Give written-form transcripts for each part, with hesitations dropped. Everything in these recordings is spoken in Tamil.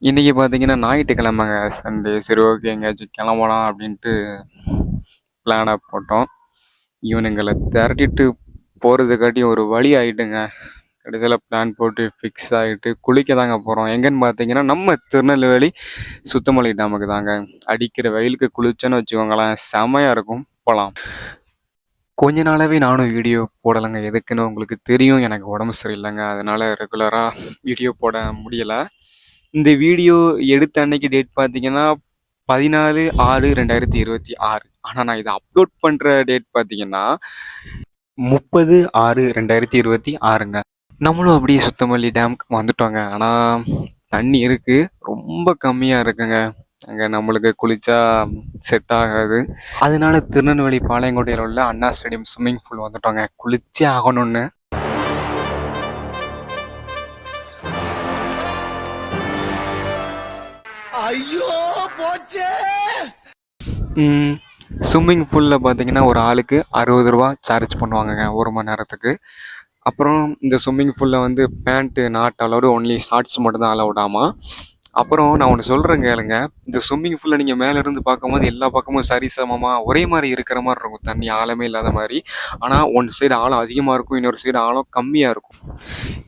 இன்றைக்கி பார்த்தீங்கன்னா ஞாயிற்றுக்கிழமைங்க சண்டே. சரி, ஓகே, எங்கேயாச்சும் கிளம்பலாம் அப்படின்ட்டு பிளானை போட்டோம். இவனுங்களை திரட்டிட்டு போகிறதுக்காட்டி ஒரு வழி ஆகிட்டுங்க. கடைசியில் பிளான் போட்டு ஃபிக்ஸ் ஆகிட்டு குளிக்க தாங்க போகிறோம். எங்கன்னு பார்த்தீங்கன்னா நம்ம திருநெல்வேலி சுத்தமல்லி டேமுக்கு தாங்க. அடிக்கிற வெயிலுக்கு குளிச்சோன்னு வச்சுக்கோங்களேன், செமையாக இருக்கும். போகலாம். கொஞ்ச நாளாகவே நானும் வீடியோ போடலைங்க. எதுக்குன்னு உங்களுக்கு தெரியும், எனக்கு உடம்பு சரியில்லைங்க. அதனால் ரெகுலராக வீடியோ போட முடியலை. இந்த வீடியோ எடுத்த அன்னைக்கு டேட் பார்த்தீங்கன்னா 14/6/2026. ஆனால் நான் இதை அப்லோட் பண்ணுற டேட் பார்த்தீங்கன்னா 30/6/2026ங்க. நம்மளும் அப்படியே சுத்தமல்லி டேமுக்கு வந்துட்டோங்க. ஆனால் தண்ணி இருக்குது, ரொம்ப கம்மியாக இருக்குங்க. அங்கே நம்மளுக்கு குளிச்சா செட் ஆகாது. அதனால திருநெல்வேலி பாளையங்கோட்டையில் உள்ள அண்ணா ஸ்டேடியம் ஸ்விம்மிங் பூல் வந்துட்டோங்க. குளிச்சே ஆகணும்னு. ஐயோ போச்சே. ஸ்விம்மிங் பூலில் பார்த்தீங்கன்னா ஒரு ஆளுக்கு 60 ரூபா சார்ஜ் பண்ணுவாங்கங்க ஒரு மணி நேரத்துக்கு. அப்புறம் இந்த ஸ்விம்மிங் பூலில் வந்து pant not allowed, only shorts மட்டும் தான் அலவுடாமா. அப்புறம் நான் ஒன்று சொல்கிறேன் கேளுங்க. இந்த ஸ்விம்மிங் பூலில் நீங்கள் மேலேருந்து பார்க்கும்போது எல்லா பக்கமும் சரிசமமாக ஒரே மாதிரி இருக்கிற மாதிரி இருக்கும், தண்ணி ஆழமே இல்லாத மாதிரி. ஆனால் ஒன் சைடு ஆழம் அதிகமாக இருக்கும், இன்னொரு சைடு ஆழம் கம்மியாக இருக்கும்.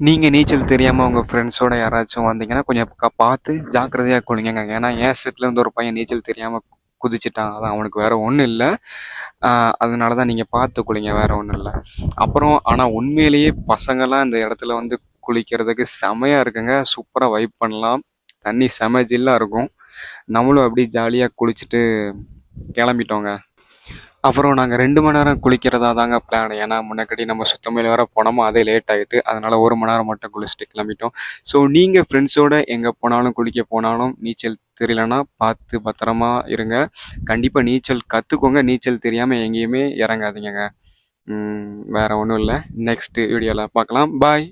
நீங்கள் நீச்சல் தெரியாமல் உங்கள் ஃப்ரெண்ட்ஸோடு யாராச்சும் வந்தீங்கன்னா கொஞ்சம் பார்த்து ஜாக்கிரதையாக குளிங்க. ஏன்னா என் செட்டில் வந்து ஒரு பையன் நீச்சல் தெரியாமல் குதிச்சிட்டான். அதான், அவனுக்கு வேறு ஒன்றும் இல்லை. அதனால தான் நீங்கள் பார்த்து குளிங்க, வேறு ஒன்றும் இல்லை. அப்புறம் ஆனால் உண்மையிலேயே பசங்கள்லாம் இந்த இடத்துல வந்து குளிக்கிறதுக்கு செமையாக இருக்குங்க. சூப்பராக வைப் பண்ணலாம். தண்ணி செம ஜில்லாக இருக்கும். நம்மளும் அப்படி ஜாலியாக குளிச்சுட்டு கிளம்பிட்டோங்க. அப்புறம் நாங்கள் 2 மணி நேரம் குளிக்கிறதா தாங்க பிளான். ஏன்னா முன்னாடி நம்ம சுத்தமல்லி வேறு போனோமோ, அதே லேட் ஆகிட்டு. அதனால் 1 மணி நேரம் மட்டும் குளிச்சுட்டு கிளம்பிட்டோம். ஸோ நீங்கள் ஃப்ரெண்ட்ஸோடு எங்கே போனாலும் குளிக்க போனாலும் நீச்சல் தெரியலன்னா பார்த்து பத்திரமா இருங்க. கண்டிப்பாக நீச்சல் கற்றுக்கோங்க. நீச்சல் தெரியாமல் எங்கேயுமே இறங்காதீங்க. வேறு ஒன்றும் இல்லை. நெக்ஸ்ட் வீடியோவில் பார்க்கலாம். பாய்.